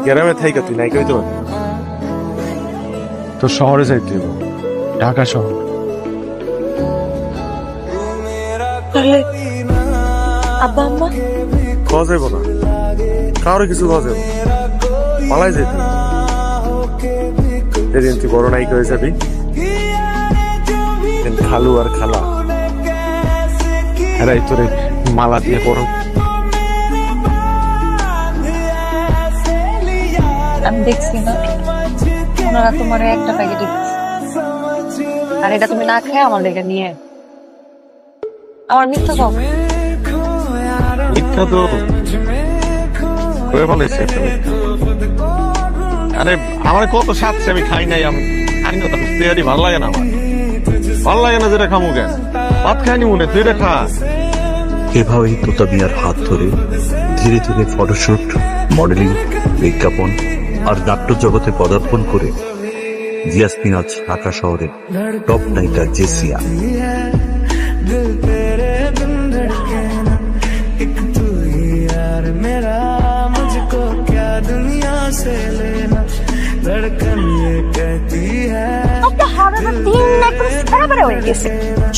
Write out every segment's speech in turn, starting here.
গ্রামে থাইকা তুই নায়িকা হইতে পারবি? তোর শহরে যাইতে হইব, ঢাকা শহর। তাহলে আব্বা আম্মা খাওয়া যাইব না, কারো কিছু খাওয়া যাইব, পালাই যাইতে যেদিন তুই বড় নায়িকা হয়ে যাবি, খালু আর খালা এরাই তোরে মালা দিয়ে পড়ো। আমি দেখছি না ওনারা তোমার একটা প্যাকেট আর এটা তুমি না খেয়ে আমার লেগে নিয়ে আমার মিথ্যা খাও। মিথ্যা তো করে বলেছে। আরে আমার কত সাথে আমি খাই নাই, আমি খাই না, তার ভালো লাগে না, আমার ভালো লাগে না যেটা খামু কেন, ভাত খাইনি মনে তুই এটা খা। এভাবেই তোতা মিয়ার হাত ধরে ধীরে ধীরে ফটোশুট, মডেলিং, বিজ্ঞাপন আর নাট্য জগতে পদার্পণ করে জিয়াসমিন আজ ঢাকা শহরের টপ নায়িকা জেসিয়া।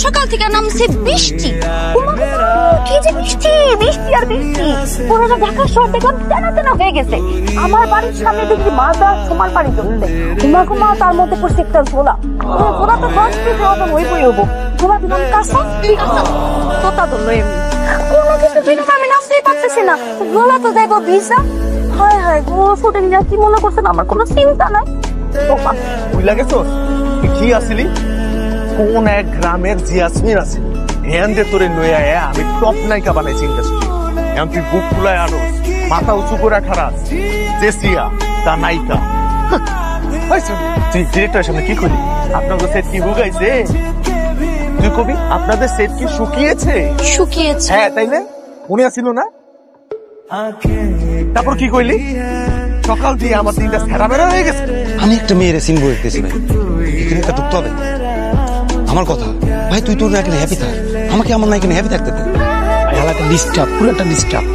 সকাল থেকে নামছে বৃষ্টি, কি যে বৃষ্টি বৃষ্টি আর বৃষ্টি, পুরো ঢাকা শহর দেখলাম তেনা তেনা হয়ে গেছে। আমার বাড়ির সামনে দেখি মাথা সমান পানি চলছে, ঘুমা ঘুমা তার মধ্যে পড়ছে একটা ঝোলা, ঝোলা তো 10 ফিট ওই বই হবো, ঝোলা দিলাম কাঁচা তোতা ধরলো এমনি, কোনো কিছু দিন আমি নামতেই পারতেছি না, ঝোলা তো যাইবো ভিসা। হায় হায় গো, ফুটে নিয়ে কি মনে করছেন, আমার কোনো চিন্তা নাই। তুই লাগেছ কি আসিলি, কোন এক গ্রামের জিয়াসমিন আছে, হ্যান যে তোরে লইয়া আমি টপ নায়িকা বানাইছি ইন্ডাস্ট্রি। এখন তুই বুক ফুলায় আনো, মাথা উঁচু করে খারাপ, জেসিয়া তা নায়িকা। তুই ডিরেক্টরের সামনে কি করলি, আপনাদের সেট কি হুগাইছে? তুই কবি আপনাদের সেট কি শুকিয়েছে? শুকিয়েছে, হ্যাঁ তাই না, মনে আসিল না? তারপর কি কইলি, সকাল দিয়ে আমার দিনটা সেরা বেড়া হয়ে গেছে। আমি একটা মেয়ের সিনবো দেখতেছি ভাই, এখানে একটা ঢুকতে হবে। আমার কথা ভাই, তুই তোর এখানে হ্যাপি থাক, আমাকে আমার না এখানে হ্যাপি থাকতে দে। একটা ডিস্টার্ব, পুরো একটা ডিস্টার্ব।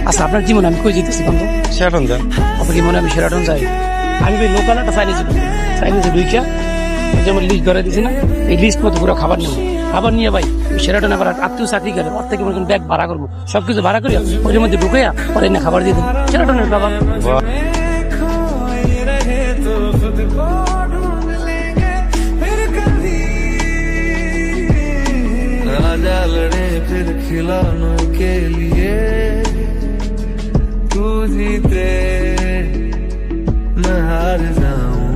আচ্ছা আপনার জীবনে আমি কই যেতেছি বন্ধু? সেরাটন যা। আপনার কি মনে আমি সেরাটন যাই? আমি ভাই লোকাল একটা চাইনিজে ঢুকিয়া যেমন লিস্ট করে দিছি না, এই লিস্ট মতো পুরো খাবার নেবো, খাবার নিয়ে ভাই সেরাটন আবার আত্মীয় চাকরি করে, ওর থেকে মনে ব্যাগ ভাড়া করবো, সবকিছু ভাড়া করিয়া ওর মধ্যে ঢুকাইয়া পরে এনে খাবার দিয়ে দেবো, সেরাটনের খাবার। लड़े फिर खिलौनों के लिए, तू जीते मैं हार जाऊं,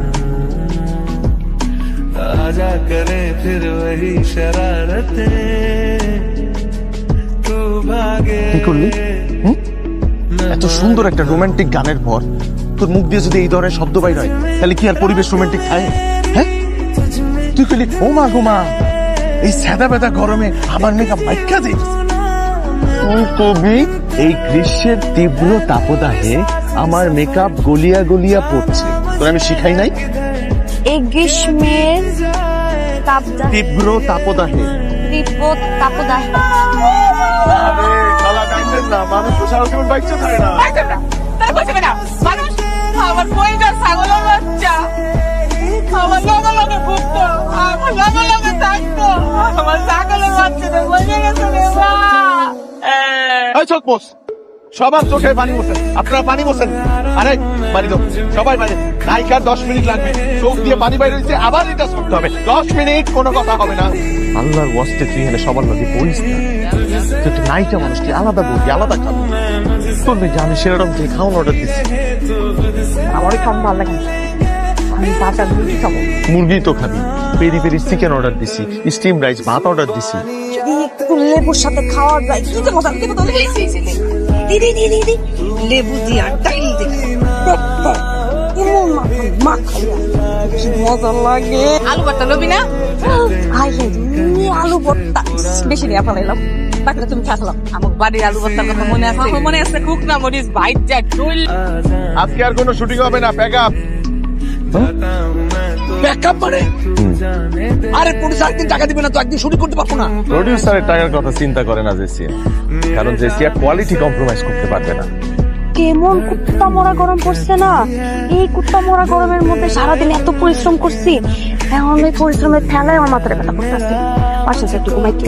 आजा करे फिर वही शरारतें, तू भागे। এত সুন্দর একটা রোমান্টিক গানের পর তোর মুখ দিয়ে যদি এই ধরনের শব্দ বাইর হয়, তাহলে কি আর পরিবেশ রোমান্টিক থাকে? হ্যাঁ, তুই কইলি ও মা গো মা, এই সাদা বেদা গরমে আমার মেকআপ মাইকা যাইতেছে। কবি এই গ্রীষ্মের তীব্র তাপদাহে আমার মেকআপ গলিয়া গলিয়া পড়ছে, তোর আমি শিখাই নাই? এই গ্রীষ্মের তীব্র তাপদাহে, মানুষ তো সারা জীবন বাইকটা থাকে না। মানুষ আমার বইটা ছাগলের বাচ্চা, আমার লগে লগে ঘুরতো, আমার লগে লগে থাকতো, আমার ছাগলের বাচ্চাটা বসে গেছে রে মা। সবার চোখে পানি বসেন, আপনারা পানি বসেন। আরে বাড়ি দাও সবাই, বাড়ি নায়িকার 10 মিনিট লাগবে, চোখ দিয়ে পানি বাইরে হয়েছে, আবার এটা করতে হবে, 10 মিনিট কোনো কথা হবে না। আল্লাহর ওয়াস্তে তুই এখানে সবার মধ্যে বলিস না, তুই তো নায়িকা মানুষ, তুই আলাদা বলবি, আলাদা খাবি। তোর মেয়ে আমি সেরকম যে খাওয়ান অর্ডার দিচ্ছি, আমার খাওয়ান ভালো লাগে, আমি কাঁচা মুরগি খাবো। মুরগি তো খাবি, পেরি পেরি চিকেন অর্ডার দিছি, স্টিম রাইস ভাত অর্ডার দিছি। একটু লেবুর সাথে খাওয়া যায়, কি যে মজা, কি মজা দিদি দিদি দিদি লেবু দিয়া ডাইল দেখি এমন মাখাইয়া কি মজা লাগে। আলু ভর্তা লবি না? আলু ভর্তা বেশি নিয়ে ফেলাইলাম, তারপরে তুমি খাওয়ালাম। আমার বাড়ির আলু ভর্তার কথা মনে আছে? মনে আছে, খুকনা মরিচ বাইট যায়। আজকে আর কোনো শুটিং হবে না, প্যাক আপ। ব্যাকআপ মানে? আরে প্রডিউসার একদিন টাকা দিবে না তো একদিন শুটিং করতে পারবো না। প্রডিউসারের টাকার কথা চিন্তা করে না জেসিয়া, কারণ জেসিয়া কোয়ালিটি কম্প্রোমাইজ করতে পারবে না। কি এমন কুত্তা মরা গরম পড়ছে না, এই কুত্তা মরা গরমের মধ্যে সারাদিন এত পরিশ্রম করছি, এখন ওই পরিশ্রমের ঠেলায় আমার মাথায় ব্যথা করতেছে। পাশে একটু ঘুমাই কি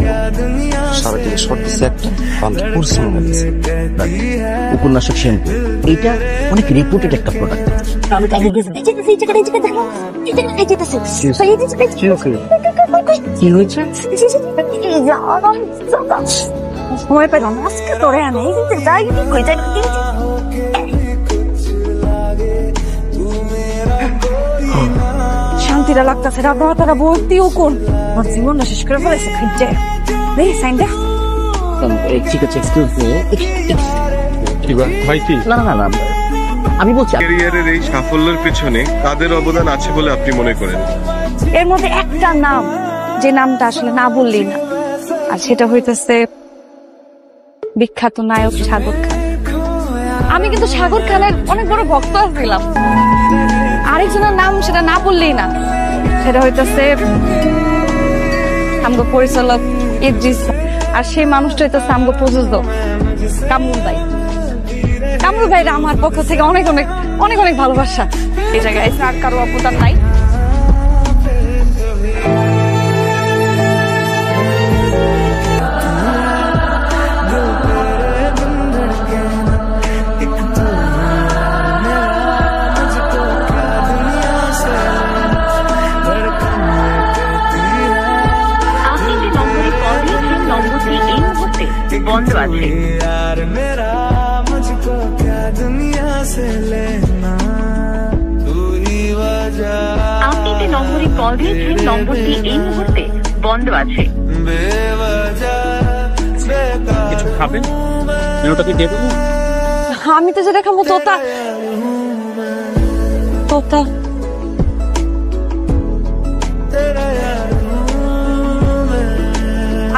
সারাদিনে শর্ট দিচ্ছে একটা বান্ধব পরিশ্রম হয়েছে। উপন্যাসক শ্যাম্পু এইটা অনেক রেপুটেড একটা প্রোডাক্ট। আমি তাকে গেছি এই জায়গাটা দেখো, এই জায়গাটা যেতেছে কি হয়েছে? সময় পেলাম না আজকে, তোরে আনে এই যে যাই কই যাই শান্তিটা লাগতেছে। রাতারা বলতেও কোন আমার জীবনটা শেষ করে ফেলেছে খাইছে। দেখ সাইন দেখ। ঠিক আছে, এক্সকিউজ মি। ভাই কি না না না, আমি বলছি ক্যারিয়ারের এই সাফল্যের পেছনে কাদের অবদান আছে বলে আপনি মনে করেন? এর মধ্যে একটা নাম, যে নামটা আসলে না বললেই না, আর সেটা হইতেছে বিখ্যাত নায়ক সাগর খান। আমি কিন্তু সাগর খানের অনেক বড় ভক্ত ছিলাম। আরেকজনের নাম সেটা না বললেই না, সেটা হইতেছে আমগো পরিচালক ইদ্রিস, আর সেই মানুষটা হইতেছে আমগো প্রযোজক কামরুল ভাই। কামরুল ভাইরা আমার পক্ষ থেকে অনেক অনেক অনেক অনেক ভালোবাসা। এই জায়গায় আর কারো অবদান নাই। বন্ধ আছে। यार मेरा मुझको क्या दुनिया से लेना, तू ही वजह আপনি যে নম্বরে কল দিয়েছেন নম্বরটি এই মুহূর্তে বন্ধ আছে। बेवजह बेकार কিছু খাবেন? মেনুটা কি দিয়ে দেবো? আমি তো যেটা খাবো তোতা তোতা।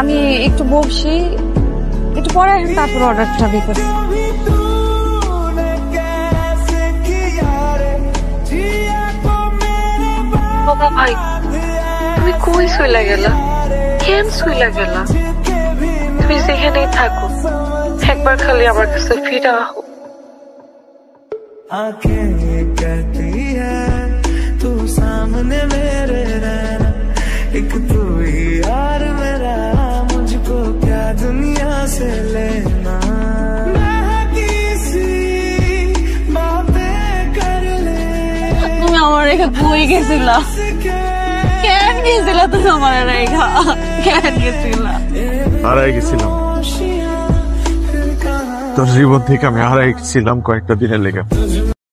আমি একটু বসি, একটু পরে তারপর অর্ডারটা দিতে। বাবা ভাই, তুমি কই শুইলা গেলা? কেন শুইলা গেলা? তুমি যেখানেই থাকো একবার খালি আমার কাছে ফিরে আহো। आंखें ये कहती है तू सामने मेरे रहना, एक तू ही यार मेरा मुझको क्या दुनिया से लेना, बातें कर ले তুমি আমার রেখা কই গেছিলা? কেন গেছিলা তুমি আমার রেখা? কেন গেছিলা? হারাই গেছিলাম তোর জীবন থেকে, আমি হারাই গেছিলাম কয়েকটা দিনের লেগে।